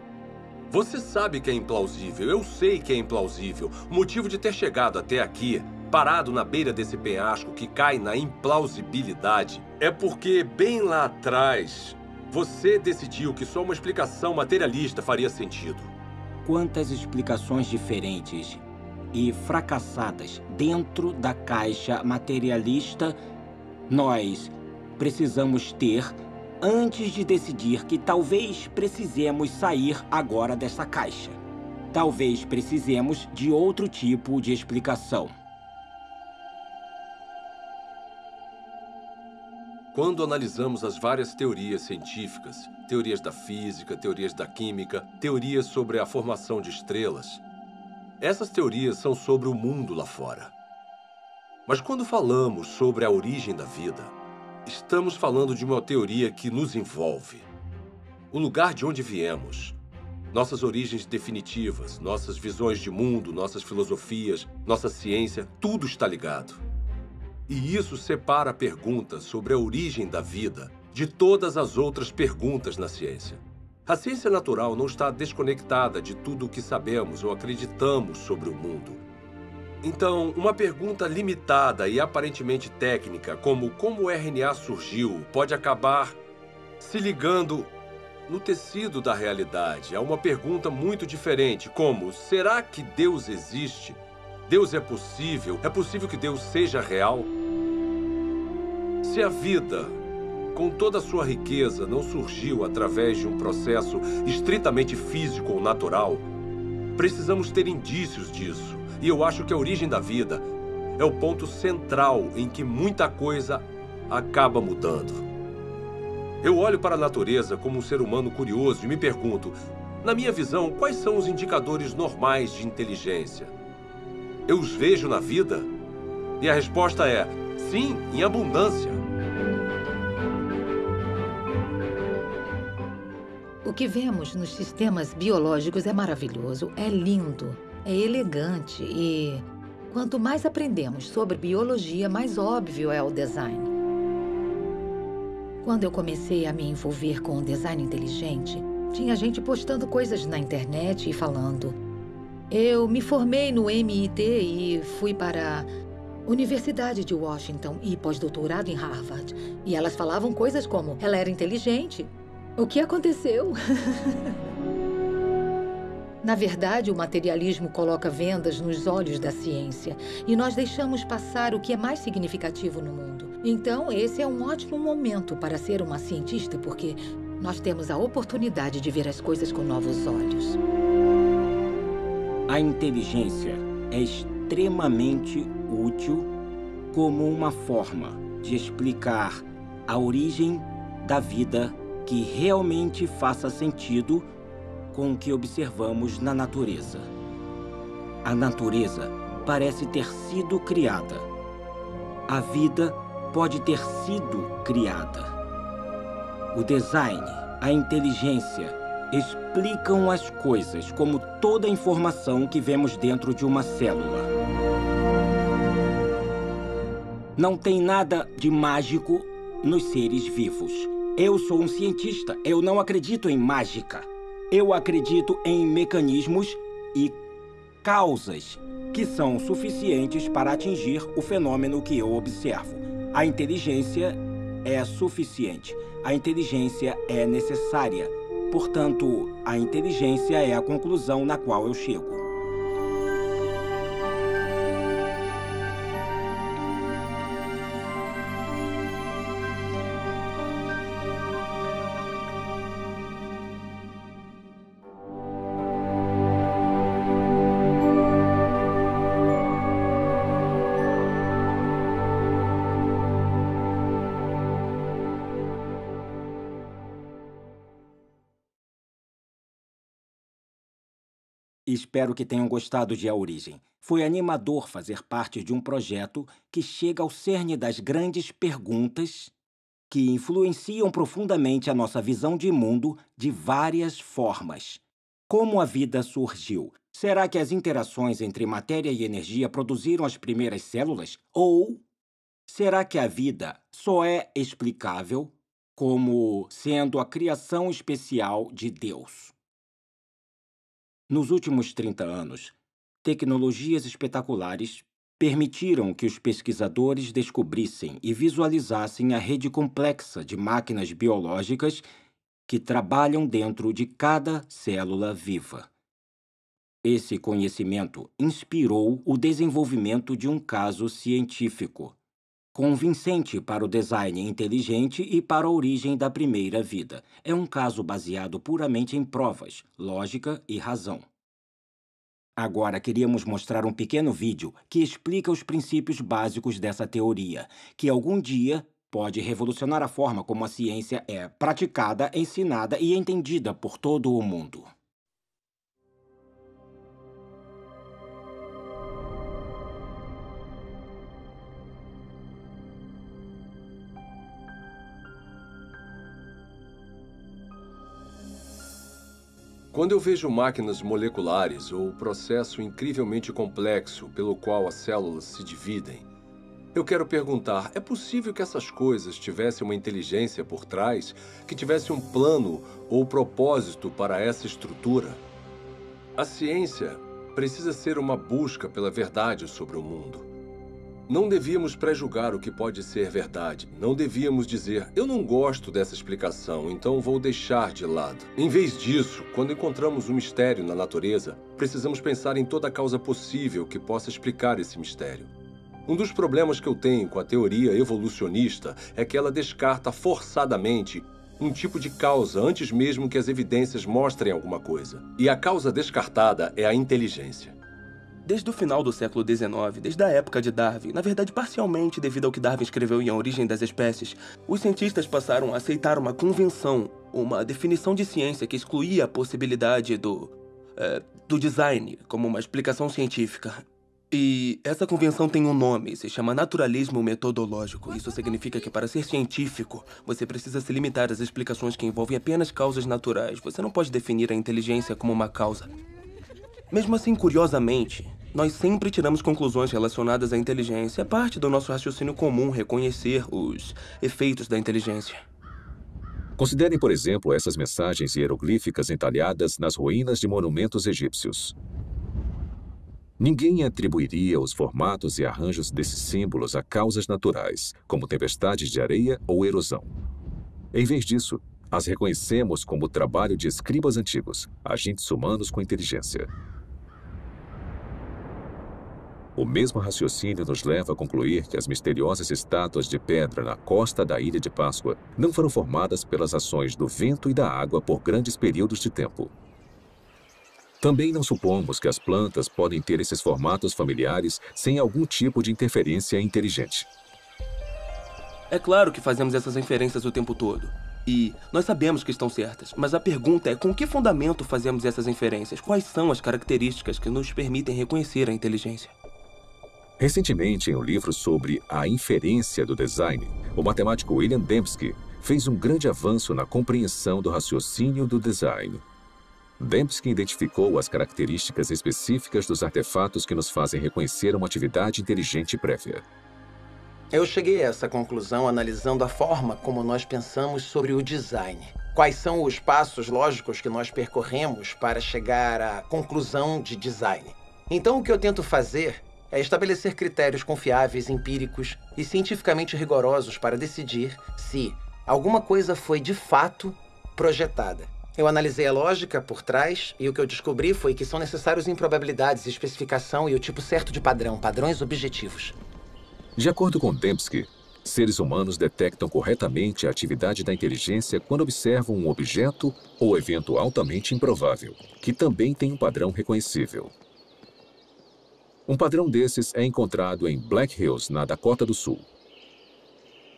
você sabe que é implausível, eu sei que é implausível. O motivo de ter chegado até aqui, parado na beira desse penhasco que cai na implausibilidade, é porque bem lá atrás, você decidiu que só uma explicação materialista faria sentido. Quantas explicações diferentes e fracassadas dentro da caixa materialista nós precisamos ter antes de decidir que talvez precisemos sair agora dessa caixa. Talvez precisemos de outro tipo de explicação. Quando analisamos as várias teorias científicas, teorias da física, teorias da química, teorias sobre a formação de estrelas, essas teorias são sobre o mundo lá fora. Mas quando falamos sobre a origem da vida, estamos falando de uma teoria que nos envolve. O lugar de onde viemos, nossas origens definitivas, nossas visões de mundo, nossas filosofias, nossa ciência, tudo está ligado. E isso separa a pergunta sobre a origem da vida de todas as outras perguntas na ciência. A ciência natural não está desconectada de tudo o que sabemos ou acreditamos sobre o mundo. Então, uma pergunta limitada e aparentemente técnica, como o RNA surgiu, pode acabar se ligando no tecido da realidade a uma pergunta muito diferente, como, será que Deus existe? Deus é possível? É possível que Deus seja real? Se a vida, com toda a sua riqueza, não surgiu através de um processo estritamente físico ou natural, precisamos ter indícios disso. E eu acho que a origem da vida é o ponto central em que muita coisa acaba mudando. Eu olho para a natureza como um ser humano curioso e me pergunto, na minha visão, quais são os indicadores normais de inteligência? Eu os vejo na vida? E a resposta é, sim, em abundância. O que vemos nos sistemas biológicos é maravilhoso, é lindo, é elegante e quanto mais aprendemos sobre biologia, mais óbvio é o design. Quando eu comecei a me envolver com o design inteligente, tinha gente postando coisas na internet e falando: eu me formei no MIT e fui para a Universidade de Washington e pós-doutorado em Harvard. E elas falavam coisas como, ela era inteligente. O que aconteceu? Na verdade, o materialismo coloca vendas nos olhos da ciência e nós deixamos passar o que é mais significativo no mundo. Então, esse é um ótimo momento para ser uma cientista, porque nós temos a oportunidade de ver as coisas com novos olhos. A inteligência é extremamente útil como uma forma de explicar a origem da vida que realmente faça sentido com o que observamos na natureza. A natureza parece ter sido criada. A vida pode ter sido criada. O design, a inteligência, explicam as coisas como toda a informação que vemos dentro de uma célula. Não tem nada de mágico nos seres vivos. Eu sou um cientista, eu não acredito em mágica. Eu acredito em mecanismos e causas que são suficientes para atingir o fenômeno que eu observo. A inteligência é suficiente. A inteligência é necessária. Portanto, a inteligência é a conclusão na qual eu chego. Espero que tenham gostado de A Origem. Foi animador fazer parte de um projeto que chega ao cerne das grandes perguntas que influenciam profundamente a nossa visão de mundo de várias formas. Como a vida surgiu? Será que as interações entre matéria e energia produziram as primeiras células? Ou será que a vida só é explicável como sendo a criação especial de Deus? Nos últimos 30 anos, tecnologias espetaculares permitiram que os pesquisadores descobrissem e visualizassem a rede complexa de máquinas biológicas que trabalham dentro de cada célula viva. Esse conhecimento inspirou o desenvolvimento de um caso científico, convincente para o design inteligente e para a origem da primeira vida. É um caso baseado puramente em provas, lógica e razão. Agora queríamos mostrar um pequeno vídeo que explica os princípios básicos dessa teoria, que algum dia pode revolucionar a forma como a ciência é praticada, ensinada e entendida por todo o mundo. Quando eu vejo máquinas moleculares ou o processo incrivelmente complexo pelo qual as células se dividem, eu quero perguntar, é possível que essas coisas tivessem uma inteligência por trás, que tivesse um plano ou propósito para essa estrutura? A ciência precisa ser uma busca pela verdade sobre o mundo. Não devíamos pré-julgar o que pode ser verdade. Não devíamos dizer, eu não gosto dessa explicação, então vou deixar de lado. Em vez disso, quando encontramos um mistério na natureza, precisamos pensar em toda a causa possível que possa explicar esse mistério. Um dos problemas que eu tenho com a teoria evolucionista é que ela descarta forçadamente um tipo de causa antes mesmo que as evidências mostrem alguma coisa. E a causa descartada é a inteligência. Desde o final do século XIX, desde a época de Darwin, na verdade parcialmente devido ao que Darwin escreveu em A Origem das Espécies, os cientistas passaram a aceitar uma convenção, uma definição de ciência que excluía a possibilidade do design como uma explicação científica. E essa convenção tem um nome, se chama naturalismo metodológico. Isso significa que para ser científico, você precisa se limitar às explicações que envolvem apenas causas naturais. Você não pode definir a inteligência como uma causa. Mesmo assim, curiosamente, nós sempre tiramos conclusões relacionadas à inteligência. É parte do nosso raciocínio comum reconhecer os efeitos da inteligência. Considerem, por exemplo, essas mensagens hieroglíficas entalhadas nas ruínas de monumentos egípcios. Ninguém atribuiria os formatos e arranjos desses símbolos a causas naturais, como tempestades de areia ou erosão. Em vez disso, as reconhecemos como o trabalho de escribas antigos, agentes humanos com inteligência. O mesmo raciocínio nos leva a concluir que as misteriosas estátuas de pedra na costa da Ilha de Páscoa não foram formadas pelas ações do vento e da água por grandes períodos de tempo. Também não supomos que as plantas podem ter esses formatos familiares sem algum tipo de interferência inteligente. É claro que fazemos essas inferências o tempo todo. E nós sabemos que estão certas, mas a pergunta é com que fundamento fazemos essas inferências? Quais são as características que nos permitem reconhecer a inteligência? Recentemente, em um livro sobre a inferência do design, o matemático William Dembski fez um grande avanço na compreensão do raciocínio do design. Dembski identificou as características específicas dos artefatos que nos fazem reconhecer uma atividade inteligente prévia. Eu cheguei a essa conclusão analisando a forma como nós pensamos sobre o design. Quais são os passos lógicos que nós percorremos para chegar à conclusão de design. Então, o que eu tento fazer é estabelecer critérios confiáveis, empíricos e cientificamente rigorosos para decidir se alguma coisa foi de fato projetada. Eu analisei a lógica por trás e o que eu descobri foi que são necessários improbabilidades, especificação e o tipo certo de padrão, padrões objetivos. De acordo com Dembski, seres humanos detectam corretamente a atividade da inteligência quando observam um objeto ou evento altamente improvável, que também tem um padrão reconhecível. Um padrão desses é encontrado em Black Hills, na Dakota do Sul.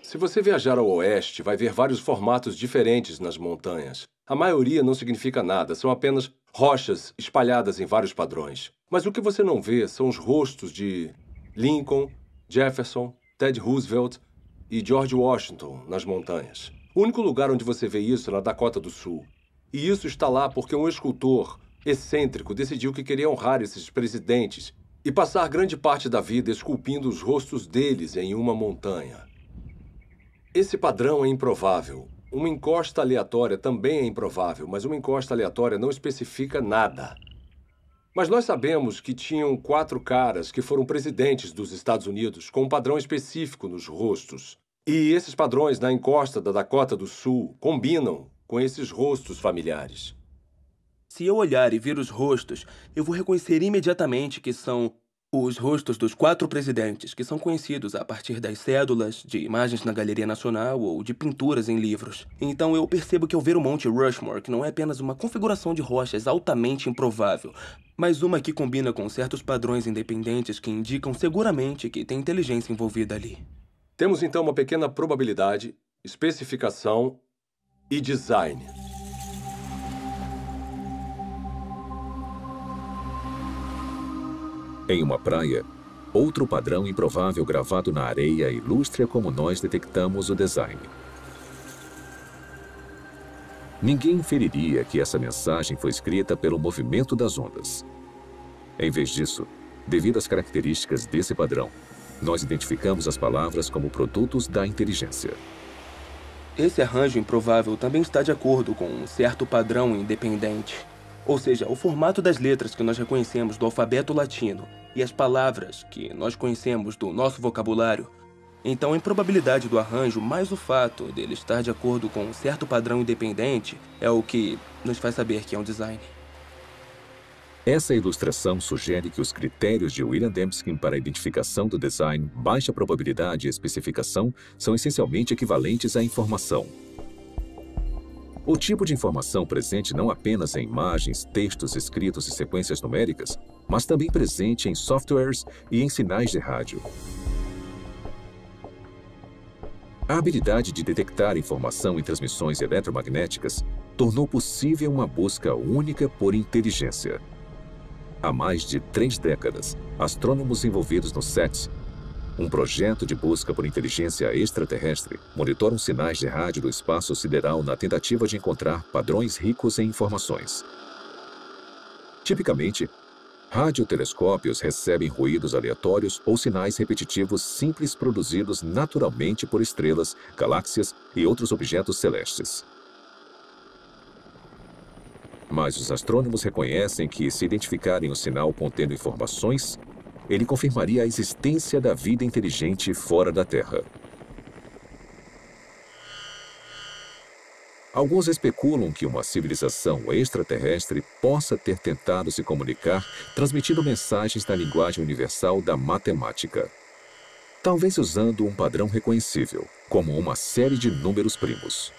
Se você viajar ao oeste, vai ver vários formatos diferentes nas montanhas. A maioria não significa nada, são apenas rochas espalhadas em vários padrões. Mas o que você não vê são os rostos de Lincoln, Jefferson, Ted Roosevelt e George Washington nas montanhas. O único lugar onde você vê isso é na Dakota do Sul. E isso está lá porque um escultor excêntrico decidiu que queria honrar esses presidentes e passar grande parte da vida esculpindo os rostos deles em uma montanha. Esse padrão é improvável. Uma encosta aleatória também é improvável, mas uma encosta aleatória não especifica nada. Mas nós sabemos que tinham 4 caras que foram presidentes dos Estados Unidos com um padrão específico nos rostos. E esses padrões na encosta da Dakota do Sul combinam com esses rostos familiares. Se eu olhar e ver os rostos, eu vou reconhecer imediatamente que são os rostos dos 4 presidentes, que são conhecidos a partir das cédulas, de imagens na Galeria Nacional ou de pinturas em livros. Então eu percebo que ao ver o Monte Rushmore, que não é apenas uma configuração de rochas altamente improvável, mas uma que combina com certos padrões independentes que indicam seguramente que tem inteligência envolvida ali. Temos então uma pequena probabilidade, especificação e design. Em uma praia, outro padrão improvável gravado na areia ilustra como nós detectamos o design. Ninguém inferiria que essa mensagem foi escrita pelo movimento das ondas. Em vez disso, devido às características desse padrão, nós identificamos as palavras como produtos da inteligência. Esse arranjo improvável também está de acordo com um certo padrão independente. Ou seja, o formato das letras que nós reconhecemos do alfabeto latino e as palavras que nós conhecemos do nosso vocabulário. Então, a improbabilidade do arranjo, mais o fato dele estar de acordo com um certo padrão independente, é o que nos faz saber que é um design. Essa ilustração sugere que os critérios de William Dembski para a identificação do design, baixa probabilidade e especificação são essencialmente equivalentes à informação. O tipo de informação presente não apenas em imagens, textos escritos e sequências numéricas, mas também presente em softwares e em sinais de rádio. A habilidade de detectar informação em transmissões eletromagnéticas tornou possível uma busca única por inteligência. Há mais de 3 décadas, astrônomos envolvidos no SETI, um projeto de busca por inteligência extraterrestre, monitoram sinais de rádio do espaço sideral na tentativa de encontrar padrões ricos em informações. Tipicamente, radiotelescópios recebem ruídos aleatórios ou sinais repetitivos simples produzidos naturalmente por estrelas, galáxias e outros objetos celestes. Mas os astrônomos reconhecem que, se identificarem o sinal contendo informações, ele confirmaria a existência da vida inteligente fora da Terra. Alguns especulam que uma civilização extraterrestre possa ter tentado se comunicar transmitindo mensagens na linguagem universal da matemática. Talvez usando um padrão reconhecível, como uma série de números primos.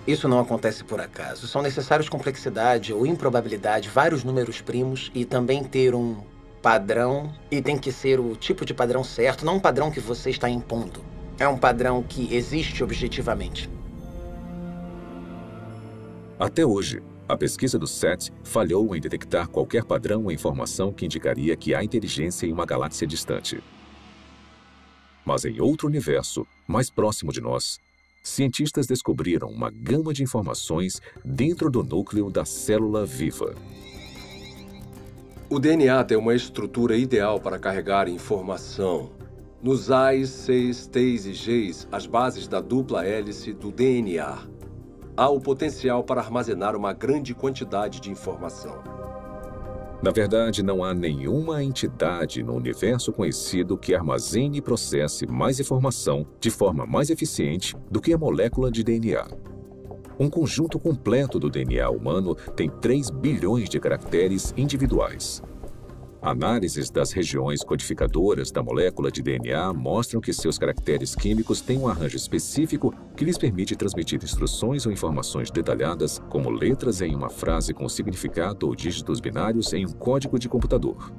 Isso não acontece por acaso. São necessários complexidade ou improbabilidade, vários números primos e também ter um padrão. E tem que ser o tipo de padrão certo, não um padrão que você está impondo. É um padrão que existe objetivamente. Até hoje, a pesquisa do SETI falhou em detectar qualquer padrão ou informação que indicaria que há inteligência em uma galáxia distante. Mas em outro universo, mais próximo de nós, cientistas descobriram uma gama de informações dentro do núcleo da célula viva. O DNA tem uma estrutura ideal para carregar informação. Nos A's, C's, T's e G's, as bases da dupla hélice do DNA, há o potencial para armazenar uma grande quantidade de informação. Na verdade, não há nenhuma entidade no universo conhecido que armazene e processe mais informação de forma mais eficiente do que a molécula de DNA. Um conjunto completo do DNA humano tem 3 bilhões de caracteres individuais. Análises das regiões codificadoras da molécula de DNA mostram que seus caracteres químicos têm um arranjo específico que lhes permite transmitir instruções ou informações detalhadas, como letras em uma frase com significado ou dígitos binários em um código de computador.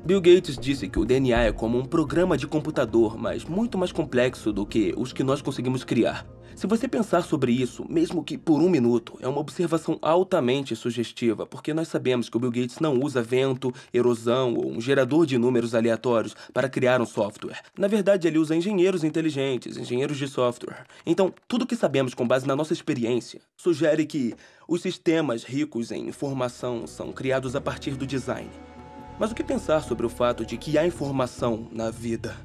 Bill Gates disse que o DNA é como um programa de computador, mas muito mais complexo do que os que nós conseguimos criar. Se você pensar sobre isso, mesmo que por um minuto, é uma observação altamente sugestiva, porque nós sabemos que o Bill Gates não usa vento, erosão ou um gerador de números aleatórios para criar um software. Na verdade, ele usa engenheiros inteligentes, engenheiros de software. Então, tudo que sabemos com base na nossa experiência sugere que os sistemas ricos em informação são criados a partir do design. Mas o que pensar sobre o fato de que há informação na vida?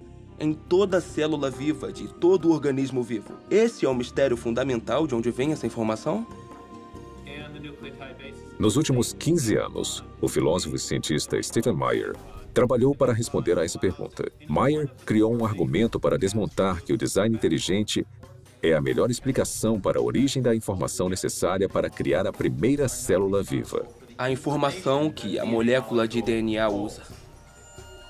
Em toda célula viva de todo organismo vivo. Esse é o mistério fundamental de onde vem essa informação? Nos últimos 15 anos, o filósofo e cientista Stephen Meyer trabalhou para responder a essa pergunta. Meyer criou um argumento para desmontar que o design inteligente é a melhor explicação para a origem da informação necessária para criar a primeira célula viva. A informação que a molécula de DNA usa.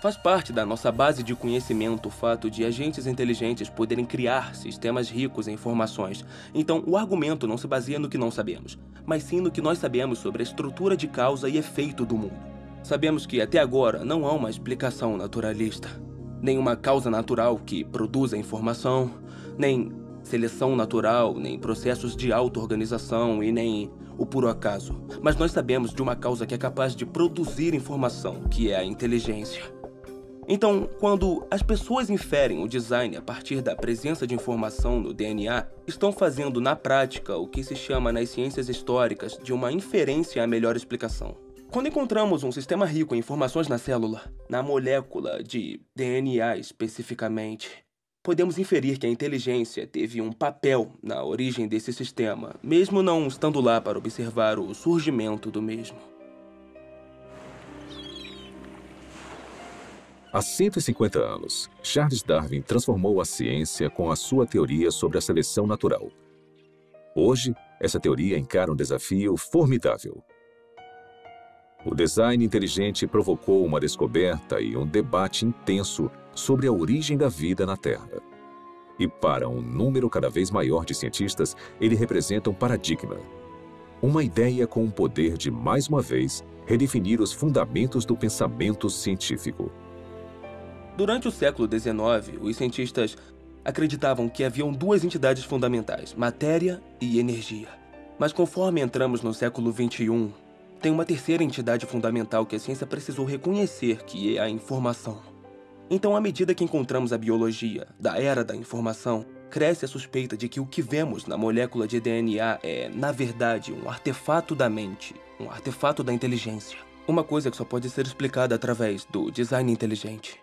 Faz parte da nossa base de conhecimento o fato de agentes inteligentes poderem criar sistemas ricos em informações. Então, o argumento não se baseia no que não sabemos, mas sim no que nós sabemos sobre a estrutura de causa e efeito do mundo. Sabemos que, até agora, não há uma explicação naturalista. Nem uma causa natural que produza informação, nem seleção natural, nem processos de auto-organização e nem o puro acaso. Mas nós sabemos de uma causa que é capaz de produzir informação, que é a inteligência. Então, quando as pessoas inferem o design a partir da presença de informação no DNA, estão fazendo na prática o que se chama nas ciências históricas de uma inferência à melhor explicação. Quando encontramos um sistema rico em informações na célula, na molécula de DNA especificamente, podemos inferir que a inteligência teve um papel na origem desse sistema, mesmo não estando lá para observar o surgimento do mesmo. Há 150 anos, Charles Darwin transformou a ciência com a sua teoria sobre a seleção natural. Hoje, essa teoria encara um desafio formidável. O design inteligente provocou uma descoberta e um debate intenso sobre a origem da vida na Terra. E para um número cada vez maior de cientistas, ele representa um paradigma. Uma ideia com o poder de, mais uma vez, redefinir os fundamentos do pensamento científico. Durante o século XIX, os cientistas acreditavam que haviam duas entidades fundamentais, matéria e energia. Mas conforme entramos no século XXI, tem uma terceira entidade fundamental que a ciência precisou reconhecer, que é a informação. Então, à medida que encontramos a biologia da era da informação, cresce a suspeita de que o que vemos na molécula de DNA é, na verdade, um artefato da mente, um artefato da inteligência. Uma coisa que só pode ser explicada através do design inteligente.